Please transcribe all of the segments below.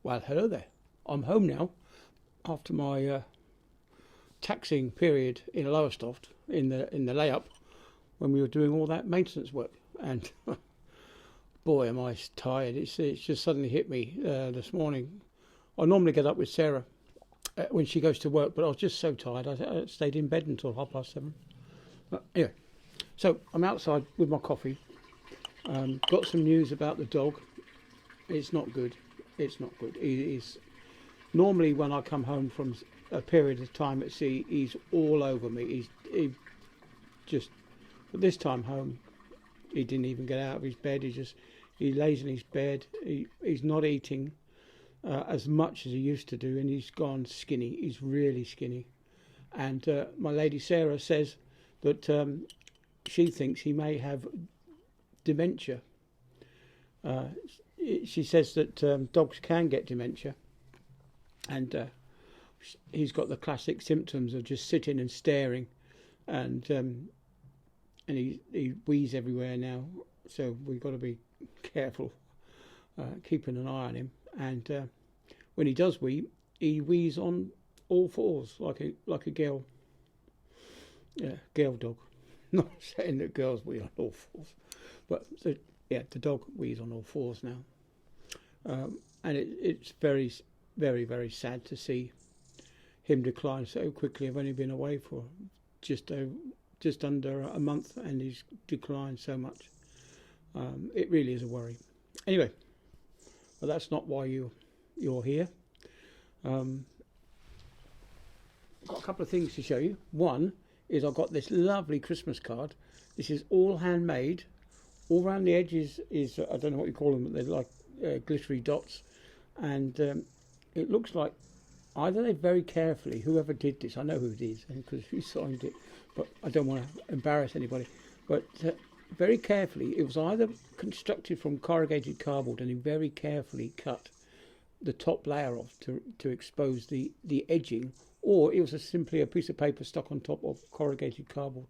Well, hello there. I'm home now after my taxing period in Lowestoft in the layup when we were doing all that maintenance work. And boy, am I tired. It's just suddenly hit me this morning. I normally get up with Sarah when she goes to work, but I was just so tired. I stayed in bed until 7:30. Anyway, so I'm outside with my coffee. Got some news about the dog. It's not good. It's not good. He's normally when I come home from a period of time at sea, he's all over me. But this time home, he didn't even get out of his bed. He lays in his bed. He's not eating as much as he used to do, and he's gone skinny. He's really skinny. And my lady Sarah says that she thinks he may have dementia. She says that dogs can get dementia, and he's got the classic symptoms of just sitting and staring, and he wheezes everywhere now. So we've got to be careful, keeping an eye on him. And when he does wee, he wheezes on all fours like a girl. Yeah, girl dog. Not saying that girls wee on all fours, but the dog wheezes on all fours now. And it's very, very, very sad to see him decline so quickly. I've only been away for just under a month, and he's declined so much. It really is a worry. Anyway, well, that's not why you're here. Got a couple of things to show you. One is I've got this lovely Christmas card. This is all handmade. All around the edges is I don't know what you call them, but they're like glittery dots, and it looks like either they very carefully, whoever did this, I know who it is because who signed it, but I don't want to embarrass anybody, but very carefully it was either constructed from corrugated cardboard and he very carefully cut the top layer off to expose the edging, or it was simply a piece of paper stuck on top of corrugated cardboard.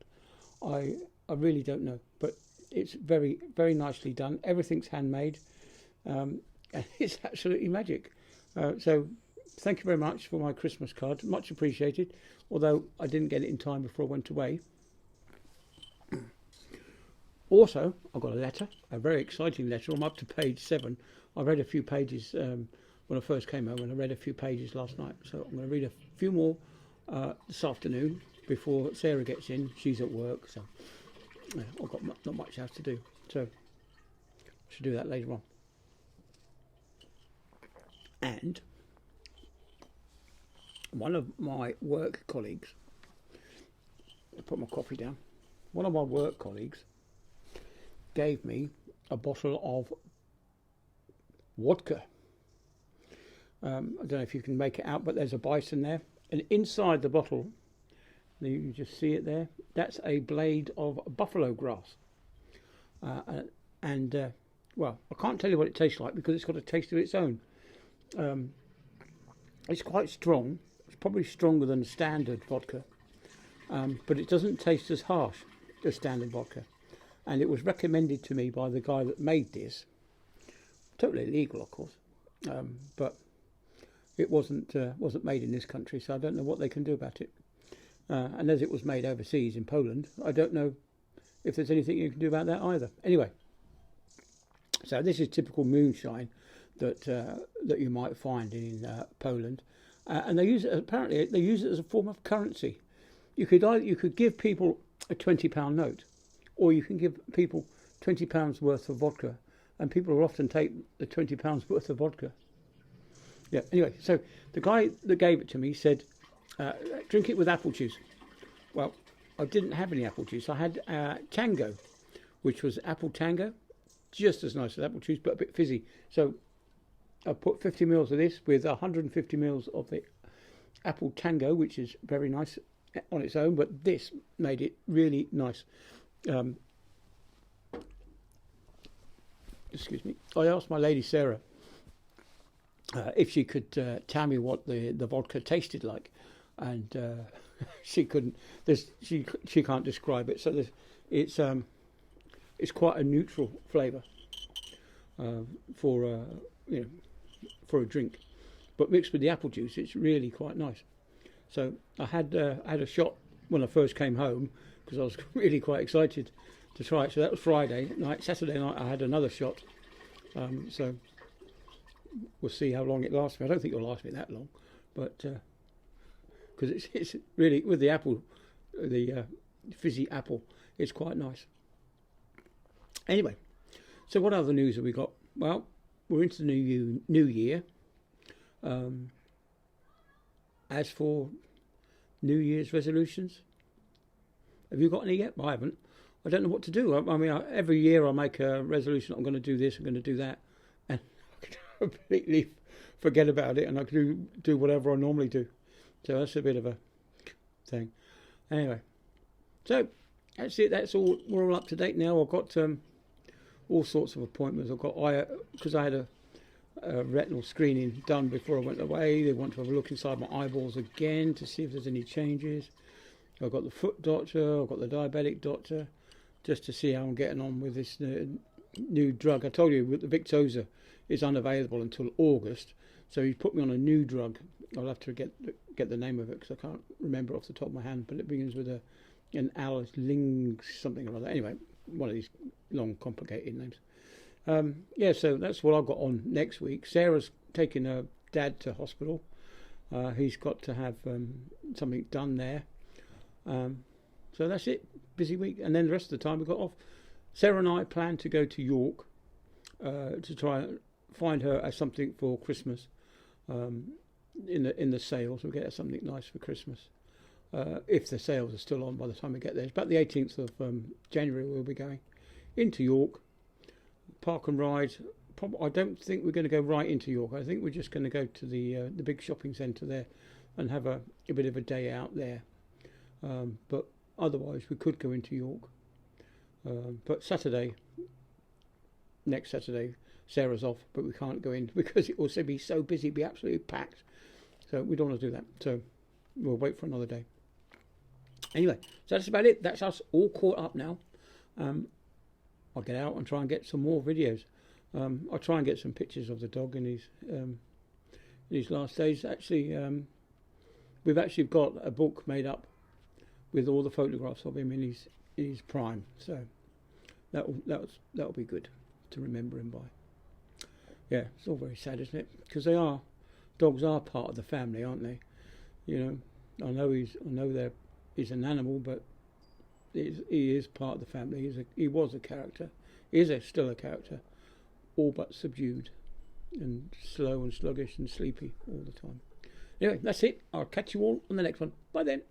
I really don't know, but it's very, very nicely done. Everything's handmade. And it's absolutely magic. So thank you very much for my Christmas card. Much appreciated, although I didn't get it in time before I went away. Also, I got a letter, a very exciting letter. I'm up to page 7. I read a few pages when I first came home, and I read a few pages last night. So I'm going to read a few more this afternoon before Sarah gets in. She's at work, so I've got not much else to do. So I should do that later on. And one of my work colleagues, I put my coffee down, one of my work colleagues gave me a bottle of vodka. I don't know if you can make it out, but there's a bison there. And inside the bottle, you can just see it there, that's a blade of buffalo grass. Well, I can't tell you what it tastes like because it's got a taste of its own. It's quite strong. It's probably stronger than standard vodka, but it doesn't taste as harsh as standard vodka. And it was recommended to me by the guy that made this. Totally illegal, of course, but it wasn't made in this country, so I don't know what they can do about it. And as it was made overseas in Poland, I don't know if there's anything you can do about that either. Anyway, so this is typical moonshine that you might find in Poland, and they use it as a form of currency. You could give people a £20 note, or you can give people £20 worth of vodka, and people will often take the £20 worth of vodka. Yeah. Anyway, so the guy that gave it to me said, drink it with apple juice. Well, I didn't have any apple juice. I had Tango, which was apple Tango, just as nice as apple juice, but a bit fizzy. So I put 50 mils of this with 150 mils of the apple Tango, which is very nice on its own, but this made it really nice. Excuse me. I asked my lady Sarah if she could tell me what the vodka tasted like, and she couldn't. She can't describe it. So it's quite a neutral flavour for for a drink. but mixed with the apple juice, it's really quite nice. So I had a shot when I first came home because I was really quite excited to try it. So that was Friday night. Saturday night I had another shot. So we'll see how long it lasts me. I don't think it'll last me that long, but because it's really with the apple, the fizzy apple, it's quite nice. Anyway, so what other news have we got? Well, we're into the new year. As for New Year's resolutions, have you got any yet? I haven't. I don't know what to do. I mean, every year I make a resolution. I'm going to do this. I'm going to do that, and I completely forget about it, and I do whatever I normally do. So that's a bit of a thing. Anyway, so that's it. That's all. We're all up to date now. I've got all sorts of appointments. Because I had a retinal screening done before I went away. They want to have a look inside my eyeballs again to see if there's any changes. I've got the foot doctor, I've got the diabetic doctor, just to see how I'm getting on with this new drug. I told you the Victoza is unavailable until August, so he's put me on a new drug. I'll have to get the name of it because I can't remember off the top of my hand, but it begins with an Alice Ling something or other. Anyway, one of these long complicated names. So that's what I've got on next week. Sarah's taking her dad to hospital. He's got to have something done there. So that's it. Busy week. And then the rest of the time we've got off. Sarah and I plan to go to York to try and find her something for Christmas in the sales. We'll get her something nice for Christmas. If the sales are still on by the time we get there. It's about the 18th of January we'll be going into York. Park and ride. I don't think we're going to go right into York. I think we're just going to go to the big shopping centre there and have a bit of a day out there. But otherwise, we could go into York. But next Saturday, Sarah's off, but we can't go in because it will be so busy, be absolutely packed. So we don't want to do that. So we'll wait for another day. Anyway, so that's about it. That's us all caught up now. I'll get out and try and get some more videos. I'll try and get some pictures of the dog in his last days. Actually, we've actually got a book made up with all the photographs of him in his prime. So that'll be good to remember him by. Yeah, it's all very sad, isn't it? Because dogs are part of the family, aren't they? You know, I know he's an animal, but he is part of the family. He was a character. He is still a character, all but subdued and slow and sluggish and sleepy all the time. Anyway, that's it. I'll catch you all on the next one. Bye then.